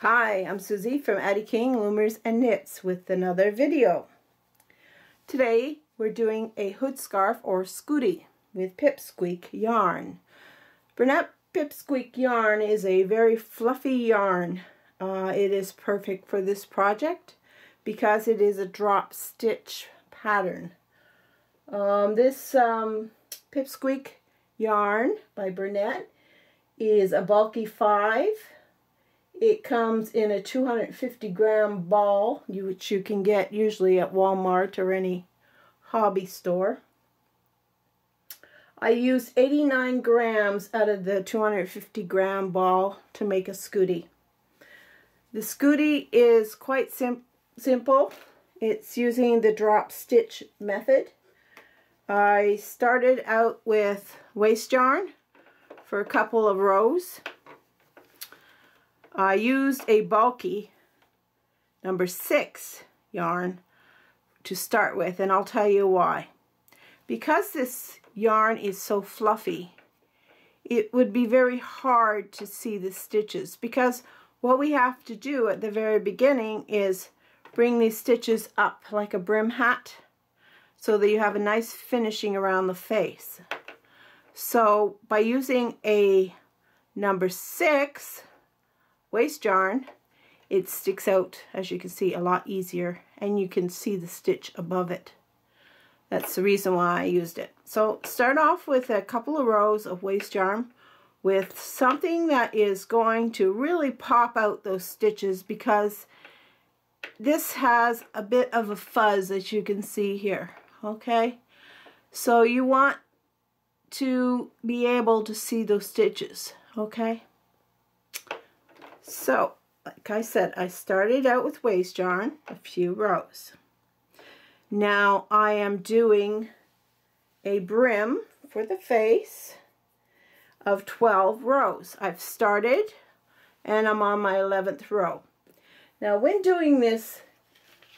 Hi, I'm Susie from Addi King Loomers and Knits with another video. Today we're doing a hood scarf or Scoodie with Pipsqueak yarn. Bernat Pipsqueak yarn is a very fluffy yarn. It is perfect for this project because it is a drop stitch pattern. This Pipsqueak yarn by Bernat is a bulky 5. It comes in a 250-gram ball, which you can get usually at Walmart or any hobby store. I used 89 grams out of the 250-gram ball to make a Scoodie. The Scoodie is quite simple. It's using the drop stitch method. I started out with waste yarn for a couple of rows. I used a bulky number 6 yarn to start with, and I'll tell you why. Because this yarn is so fluffy, it would be very hard to see the stitches, because what we have to do at the very beginning is bring these stitches up like a brim hat so that you have a nice finishing around the face. So by using a number 6 waste yarn, it sticks out, as you can see, a lot easier, and you can see the stitch above it. That's the reason why I used it. So start off with a couple of rows of waste yarn with something that is going to really pop out those stitches, because this has a bit of a fuzz, as you can see here. Okay, so you want to be able to see those stitches. Okay, so like I said, I started out with waste yarn, a few rows. Now I am doing a brim for the face of 12 rows. I've started and I'm on my 11th row. Now when doing this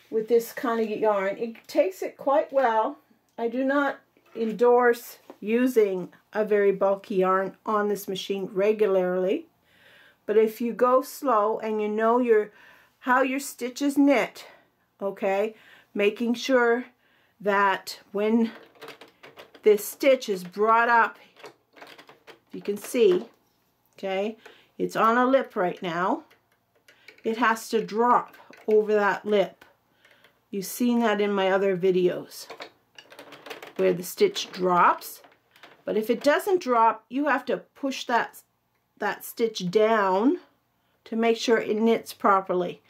with this kind of yarn, it takes it quite well. I do not endorse using a very bulky yarn on this machine regularly. But if you go slow and you know how your stitches knit, okay, making sure that when this stitch is brought up, you can see, okay, it's on a lip right now. It has to drop over that lip. You've seen that in my other videos where the stitch drops. But if it doesn't drop, you have to push that stitch down to make sure it knits properly.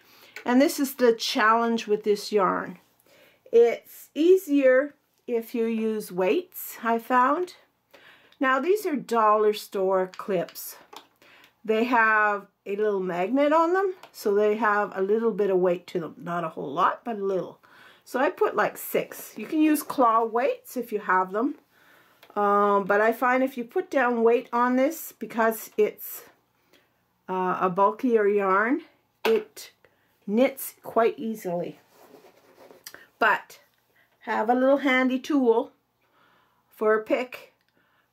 And this is the challenge with this yarn. It's easier if you use weights, I found. Now these are dollar store clips. They have a little magnet on them, so they have a little bit of weight to them. Not a whole lot, but a little. So I put like 6. You can use claw weights if you have them. But I find if you put down weight on this, because it's a bulkier yarn, it knits quite easily. But have a little handy tool for a pick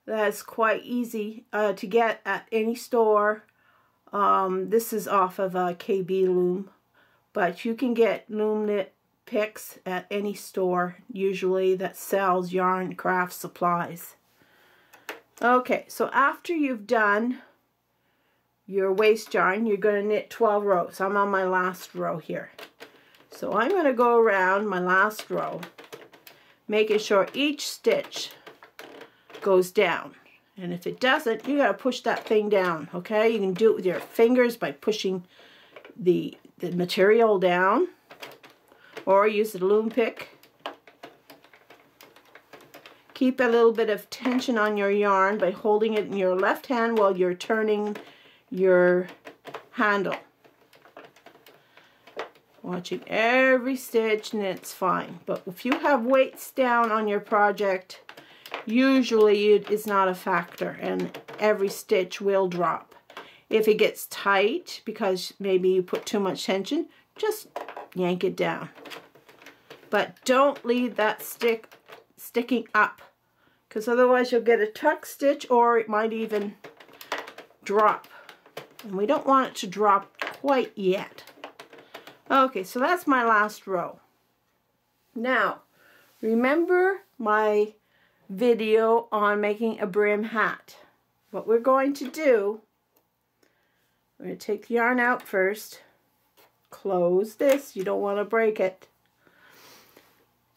that's quite easy to get at any store. This is off of a KB loom, but you can get loom knit picks at any store usually that sells yarn craft supplies. Okay, so after you've done your waste yarn, you're going to knit 12 rows. I'm on my last row here. So I'm going to go around my last row, making sure each stitch goes down. And if it doesn't, you got to push that thing down, okay? You can do it with your fingers by pushing the material down, or use the loom pick. Keep a little bit of tension on your yarn by holding it in your left hand while you're turning your handle. Watching every stitch, and it's fine. But if you have weights down on your project, usually it's not a factor and every stitch will drop. If it gets tight because maybe you put too much tension, just yank it down. But don't leave that sticking up, because otherwise you'll get a tuck stitch, or it might even drop. And we don't want it to drop quite yet. Okay, so that's my last row. Now, remember my video on making a brim hat. What we're going to do, we're going to take the yarn out first, close this, you don't want to break it,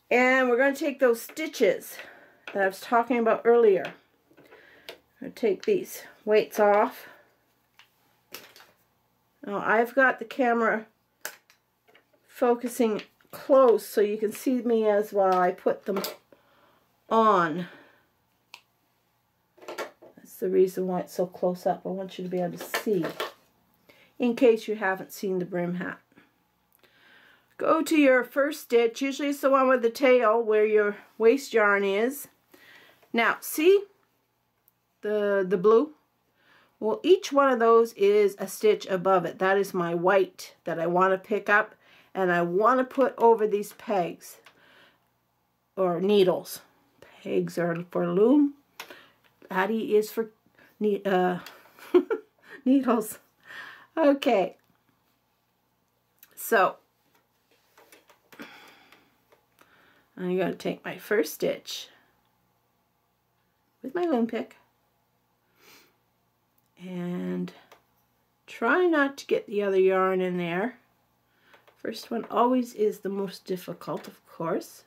and we're going to take those stitches that I was talking about earlier. I'm going to take these weights off. Now I've got the camera focusing close so you can see me as well. I put them on. That's the reason why it's so close up. I want you to be able to see in case you haven't seen the brim hat. Go to your first stitch. Usually it's the one with the tail where your waste yarn is. Now see the blue? Well, each one of those is a stitch above it. That is my white that I want to pick up, and I want to put over these pegs or needles. Pegs are for loom. Addi is for needles. Okay. So I'm going to take my first stitch with my loom pick and try not to get the other yarn in there. First one always is the most difficult, of course.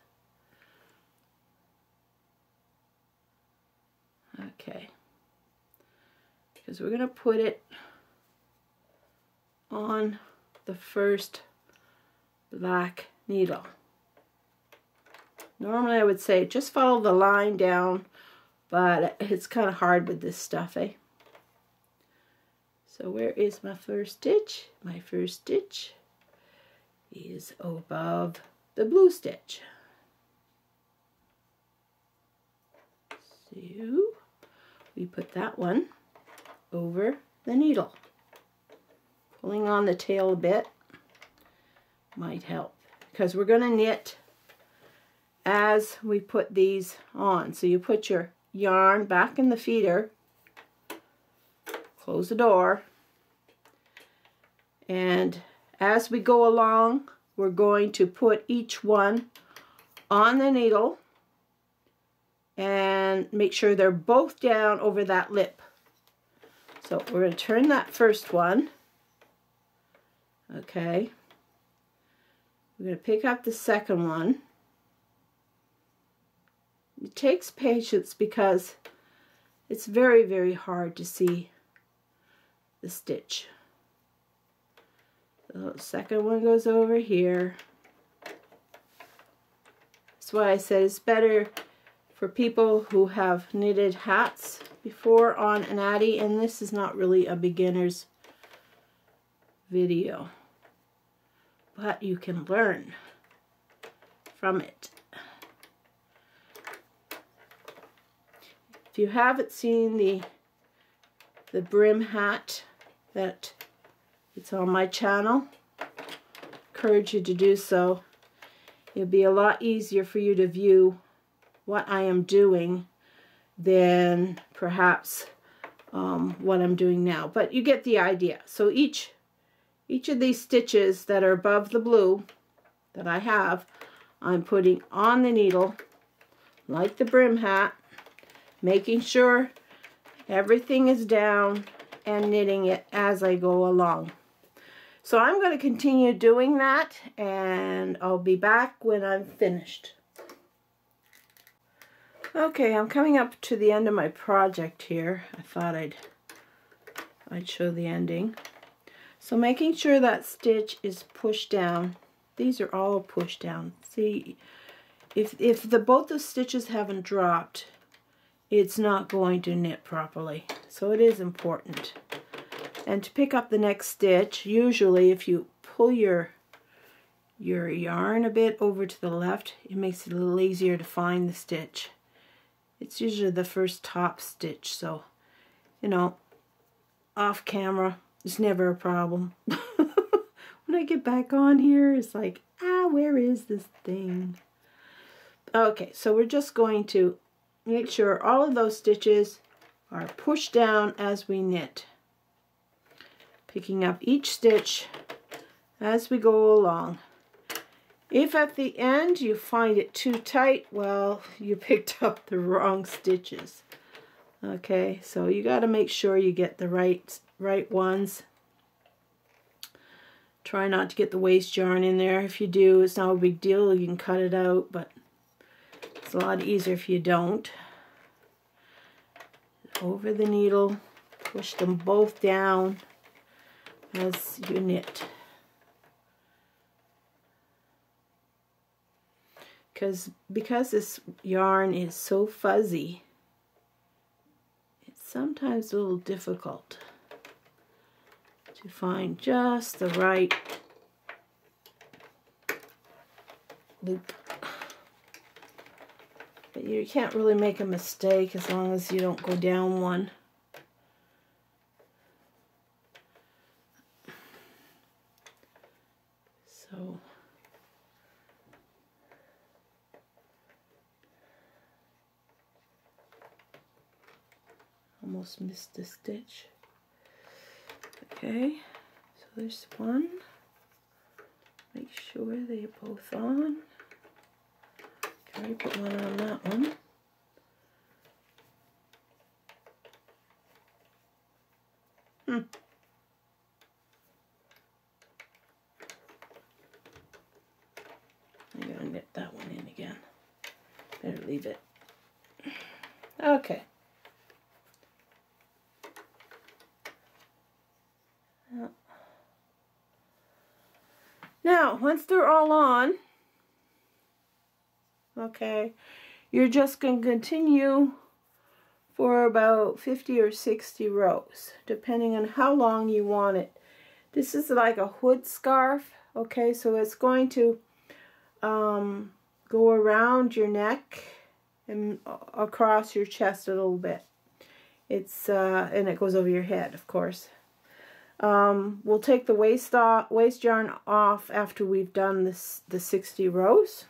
Okay, because we're going to put it on the first black needle. Normally I would say just follow the line down, but it's kind of hard with this stuff, eh? So where is my first stitch? My first stitch is above the blue stitch. So we put that one over the needle. Pulling on the tail a bit might help because we're going to knit as we put these on. So you put your yarn back in the feeder, close the door, and as we go along we're going to put each one on the needle and make sure they're both down over that lip. So we're going to turn that first one. Okay. We're going to pick up the second one. It takes patience because it's very, very hard to see the stitch. The second one goes over here. That's why I said it's better for people who have knitted hats before on an Addi, and this is not really a beginner's video, but you can learn from it. If you haven't seen the brim hat that it's on my channel, I encourage you to do so. It'll be a lot easier for you to view what I am doing than perhaps what I'm doing now, but you get the idea. So each of these stitches that are above the blue that I have, I'm putting on the needle like the brim hat, making sure everything is down and knitting it as I go along. So I'm going to continue doing that, and I'll be back when I'm finished. Okay, I'm coming up to the end of my project here. I thought I'd show the ending. So making sure that stitch is pushed down. These are all pushed down. See, if both the stitches haven't dropped, it's not going to knit properly. So it is important. And to pick up the next stitch, usually if you pull your yarn a bit over to the left, it makes it a little easier to find the stitch. It's usually the first top stitch, so, you know, off camera, it's never a problem. When I get back on here, it's like, where is this thing? Okay, so we're just going to make sure all of those stitches are pushed down as we knit. picking up each stitch as we go along. If at the end you find it too tight, well, you picked up the wrong stitches. Okay, so you got to make sure you get the right ones. Try not to get the waste yarn in there. If you do, it's not a big deal. You can cut it out, but it's a lot easier if you don't. Over the needle, push them both down as you knit. Because this yarn is so fuzzy, it's sometimes a little difficult to find just the right loop. But you can't really make a mistake as long as you don't go down one. So almost missed a stitch. Okay, so there's one. Make sure they're both on. I already put one on that one. I'm going to knit that one in again. Better leave it. Okay. Now, once they're all on, okay, you're just going to continue for about 50 or 60 rows, depending on how long you want it. This is like a hood scarf, okay, so it's going to go around your neck and across your chest a little bit. It's and it goes over your head, of course. We'll take the waist yarn off after we've done the 60 rows.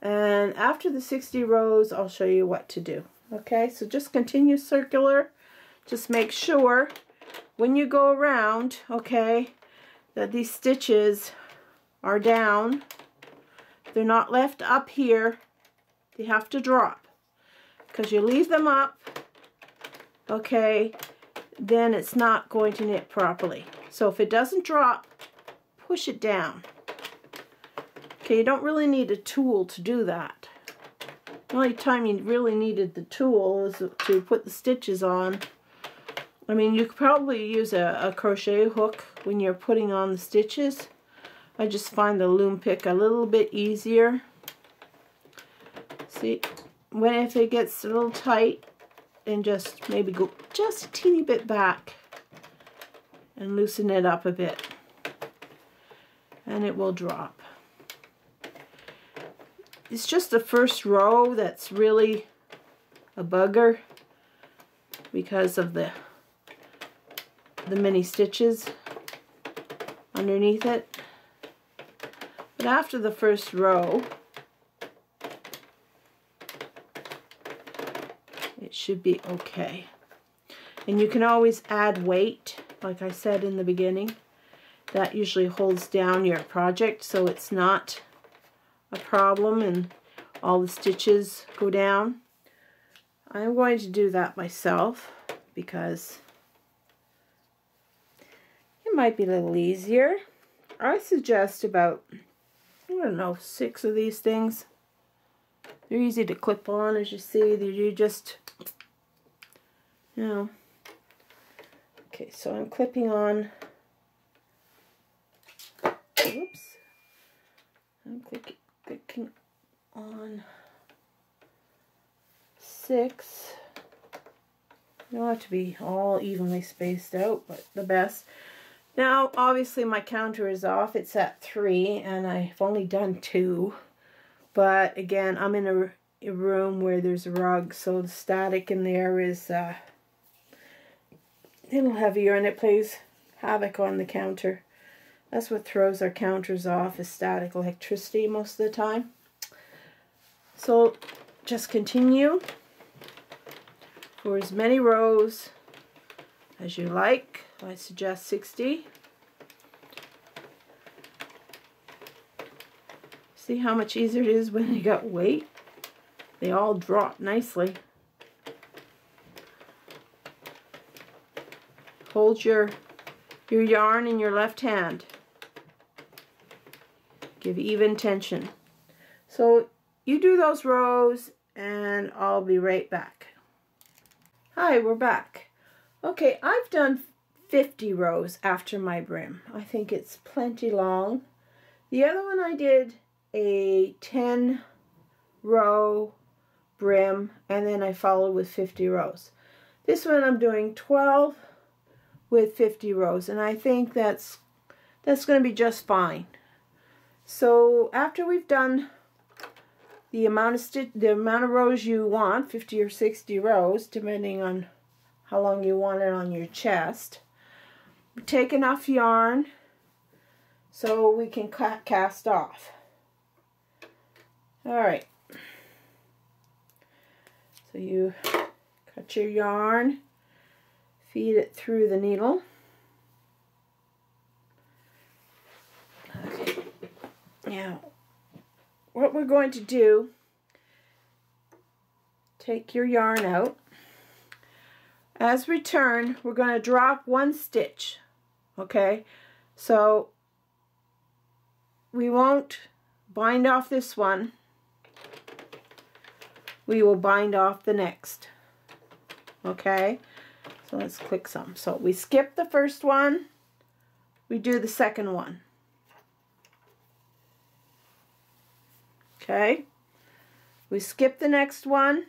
And after the 60 rows, I'll show you what to do. Okay, so just continue circular. Just make sure when you go around, okay, that these stitches are down. They're not left up here. They have to drop. Because you leave them up, okay, then it's not going to knit properly. So if it doesn't drop, push it down. Okay, you don't really need a tool to do that. The only time you really needed the tool is to put the stitches on. I mean, you could probably use a crochet hook when you're putting on the stitches. I just find the loom pick a little bit easier. See, if it gets a little tight, then just maybe go just a teeny bit back and loosen it up a bit, and it will drop. It's just the first row that's really a bugger because of the many stitches underneath it. But after the first row, it should be okay. And you can always add weight, like I said in the beginning. That usually holds down your project so it's not a problem and all the stitches go down. I'm going to do that myself because it might be a little easier. I suggest about, I don't know, 6 of these things. They're easy to clip on, as you see. You just, you know. Okay, so I'm clipping on, oops, I'm clicking on 6. You don't have to be all evenly spaced out, but the best. Now, obviously my counter is off. It's at 3, and I've only done 2. But again, I'm in a room where there's a rug, so the static in there is a little heavier, and it plays havoc on the counter. That's what throws our counters off, is static electricity most of the time. So just continue for as many rows as you like. I suggest 60. See how much easier it is when you got weight? They all drop nicely. Hold your yarn in your left hand. Give even tension. So you do those rows and I'll be right back. Hi, we're back. Okay, I've done 50 rows after my brim. I think it's plenty long. The other one I did a 10 row brim and then I followed with 50 rows. This one I'm doing 12 with 50 rows and I think that's going to be just fine. So after we've done the amount of rows you want, 50 or 60 rows, depending on how long you want it on your chest, take enough yarn so we can cast off. Alright, so you cut your yarn, feed it through the needle. Okay, now what we're going to do, take your yarn out. As we turn, we're going to drop one stitch, okay? So we won't bind off this one. We will bind off the next, okay? So let's click some. So we skip the first one, we do the second one. Okay, we skip the next one,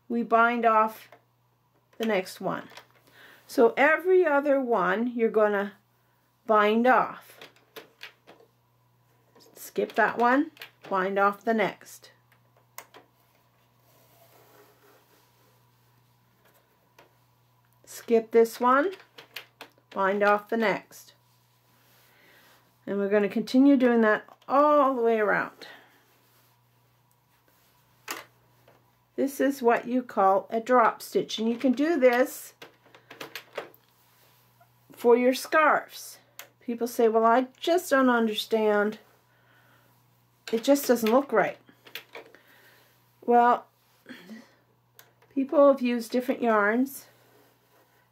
we bind off the next one. So every other one you're going to bind off. Skip that one, bind off the next. Skip this one, bind off the next. And we're going to continue doing that all the way around. This is what you call a drop stitch, and you can do this for your scarves. People say, well, I just don't understand. It just doesn't look right. Well, people have used different yarns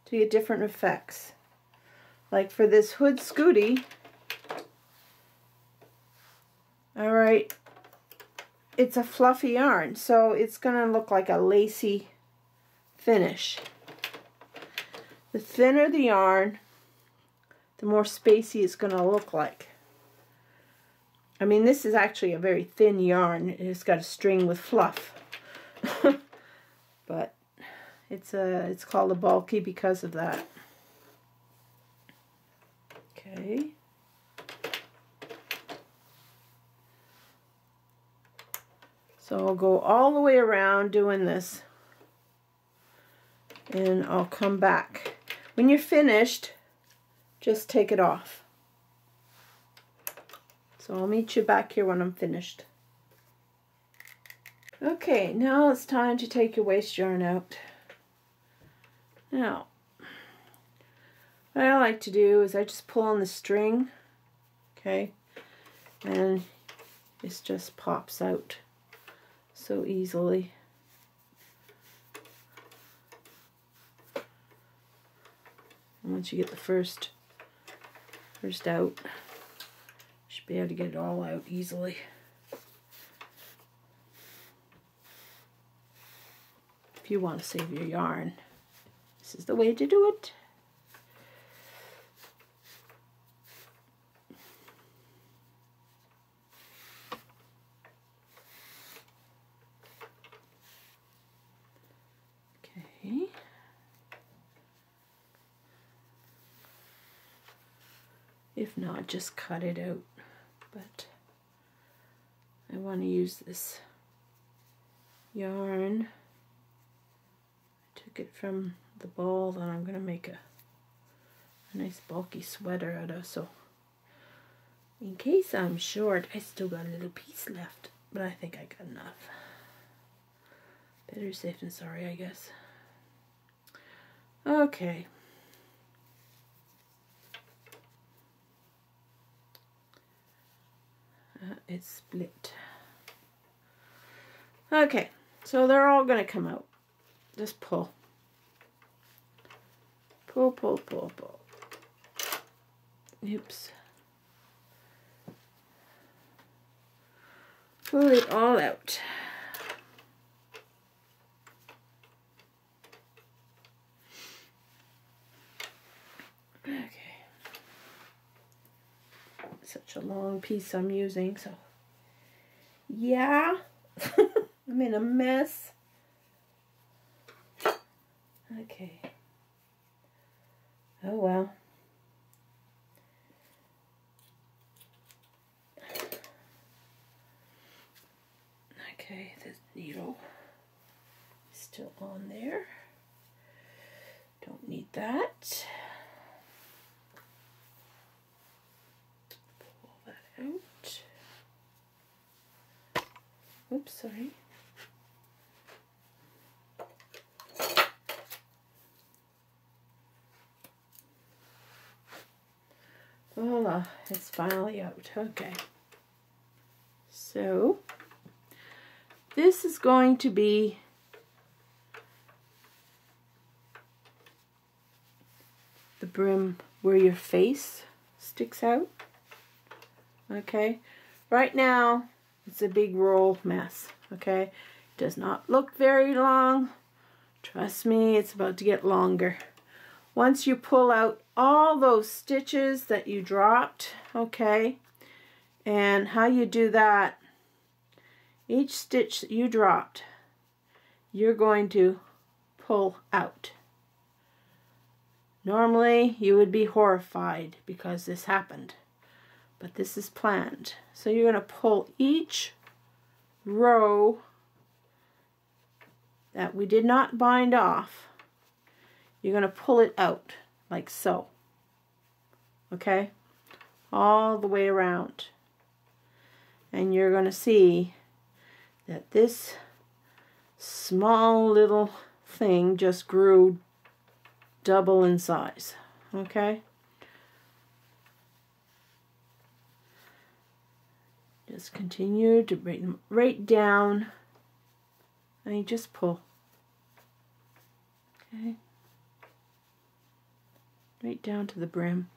to get different effects. Like for this hood Scoodie, alright, it's a fluffy yarn, so it's going to look like a lacy finish. The thinner the yarn, the more spacey it's going to look like. I mean, this is actually a very thin yarn. It's got a string with fluff. But it's called a bulky because of that. Okay. So I'll go all the way around doing this, and I'll come back. When you're finished, just take it off. So I'll meet you back here when I'm finished. Okay, now it's time to take your waste yarn out. Now, what I like to do is I just pull on the string, okay, and this just pops out so easily. And once you get the first out, you should be able to get it all out easily. If you want to save your yarn, this is the way to do it. Okay. If not, just cut it out. But I want to use this yarn. I took it from the ball that I'm going to make a nice bulky sweater out of. So in case I'm short, I still got a little piece left, but I think I got enough. Better safe than sorry, I guess. Okay. It's split. Okay, so they're all going to come out. Just pull. Pull, pull, pull, pull. Oops. Pull it all out. Okay. Such a long piece I'm using, so yeah. I'm in a mess. Okay. Oh well. Okay, the needle is still on there. Don't need that. Pull that out. Oops, sorry. Voila, it's finally out. Okay. So, this is going to be the brim where your face sticks out. Okay. Right now, it's a big roll mess. Okay. Does not look very long. Trust me, it's about to get longer. Once you pull out all those stitches that you dropped, okay, and how you do that, each stitch that you dropped, you're going to pull out. Normally, you would be horrified because this happened, but this is planned. So you're going to pull each row that we did not bind off. You're going to pull it out like so. Okay? All the way around. And you're going to see that this small little thing just grew double in size. Okay? Just continue to bring them right down. And you just pull. Okay? Right down to the brim.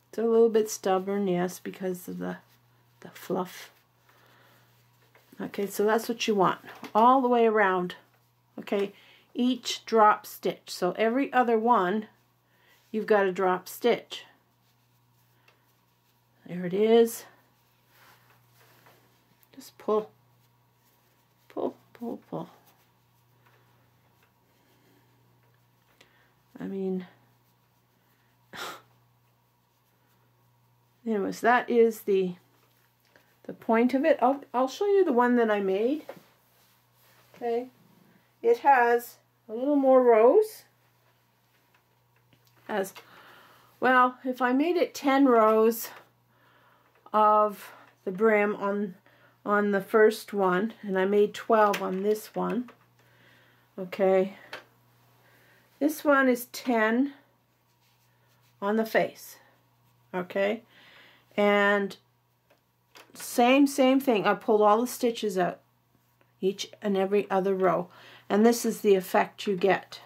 It's a little bit stubborn, yes, because of the fluff. Okay, so that's what you want. All the way around. Okay, each drop stitch. So every other one, you've got a drop stitch. There it is. Just pull. Pull, pull, pull. I mean, anyways, that is the point of it. I'll show you the one that I made. Okay, it has a little more rows. As well, if I made it 10 rows of the brim on the first one, and I made 12 on this one. Okay. This one is 10 on the face, okay, and same thing. I pulled all the stitches out, each and every other row, and this is the effect you get.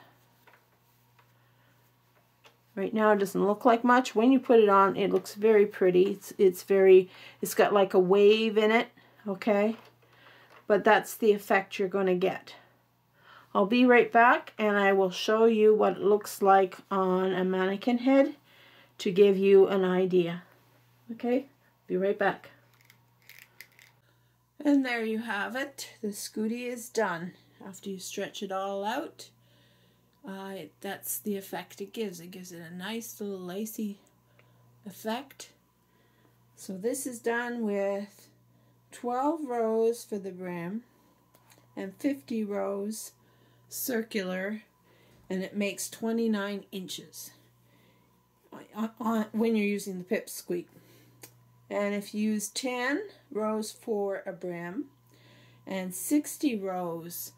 Right now it doesn't look like much. When you put it on, it looks very pretty. It's got like a wave in it, okay, but that's the effect you're going to get. I'll be right back and I will show you what it looks like on a mannequin head to give you an idea. Okay, be right back. And there you have it. The Scoodie is done. After you stretch it all out, that's the effect it gives. It gives it a nice little lacy effect. So this is done with 12 rows for the brim and 50 rows circular, and it makes 29 inches when you're using the Pipsqueak. And if you use 10 rows for a brim and 60 rows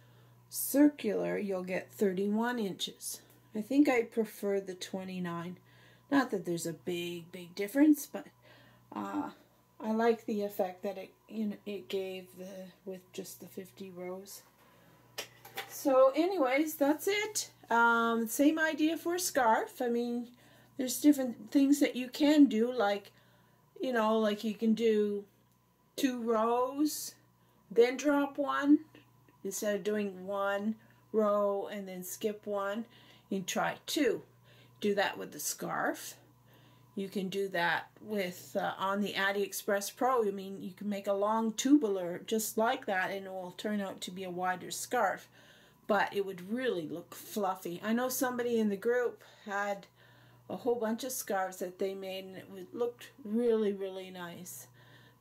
circular, you'll get 31 inches. I think I prefer the 29. Not that there's a big difference, but I like the effect that it gave with just the 50 rows. So anyways, that's it. Same idea for a scarf. I mean, there's different things that you can do, like, you know, like you can do 2 rows, then drop one, instead of doing 1 row and then skip 1. You can try 2. Do that with the scarf. You can do that with on the Addi Express Pro. I mean, you can make a long tubular just like that, and it will turn out to be a wider scarf, but it would really look fluffy. I know somebody in the group had a whole bunch of scarves that they made, and it looked really nice.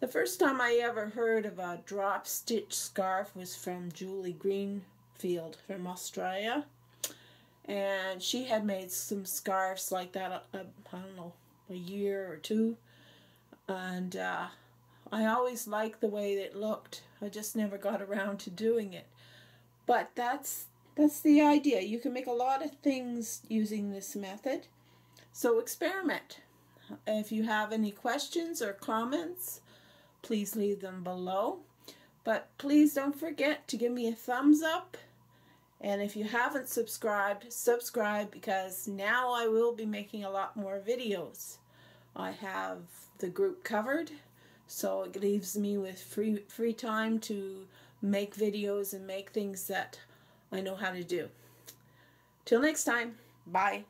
The first time I ever heard of a drop stitch scarf was from Julie Greenfield from Australia, and she had made some scarves like that, I don't know, a year or 2, and I always liked the way it looked. I just never got around to doing it. But that's the idea. You can make a lot of things using this method. So experiment. If you have any questions or comments, please leave them below. But please don't forget to give me a thumbs up. And if you haven't subscribed, subscribe, because now I will be making a lot more videos. I have the group covered, so it leaves me with free time to make videos and make things that I know how to do. Till next time, bye.